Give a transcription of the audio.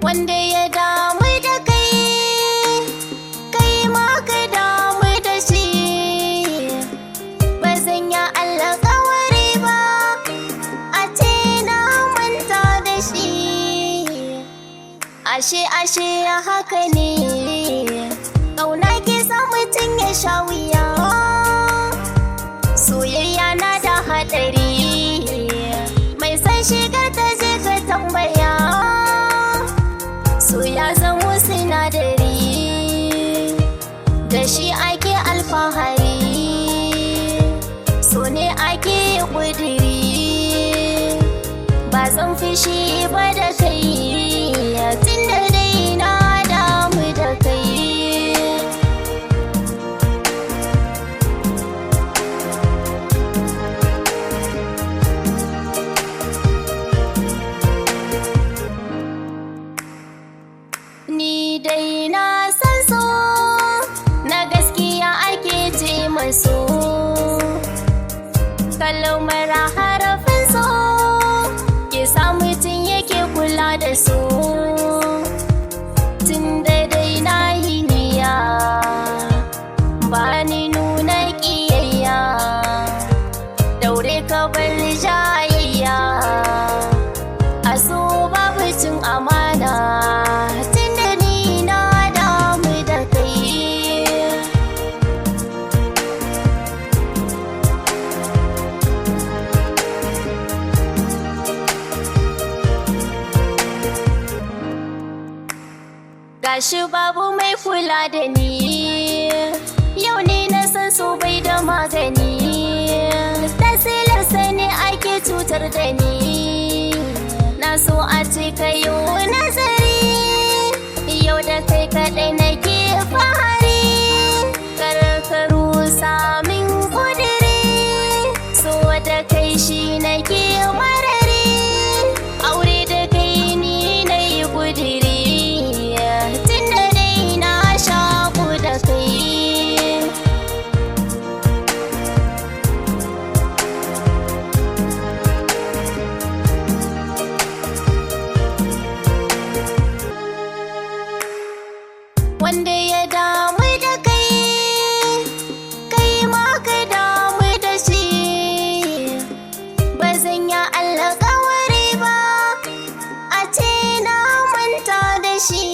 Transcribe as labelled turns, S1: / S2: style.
S1: Wanda ya damu da kai, kai ma ka damu da shi. Ba zan yi alƙawari ba, a ce na manta da shi. Ashe haka ne, ƙauna ke sa mutum ya sha wuya. Soyayya na da haɗari, mai san shigar ta je ka tambaya. So ya zamo sinadari, da shi ake alfahari, so ne ake ƙudiri. Ba zan fishi ba da kai, tun da dai na damu da kai. Ni dai na san so, na gaskiya ake ce maso. Kalmar harafin so, ke sa mutum yake kula da so. Tun da dai na yi niyya, ba ni nuna ƙiyayya. Daure ka bar jayayya, a so babu cin amana. Gashi babu mai kula da ni, yau ne na san so bai da magani. Tasilarsa ne ake cutar da ni, na so a cika yau nazari. Yau da kai kaɗai nake fahari, karkaru samin ƙudiri. So da kai shi nake marari, aure da kai ni na yi ƙudiri. Wanda ya damu da kai, kai ma ka damu da shi. Ba zan yi alƙawari ba, a ce na manta da shi.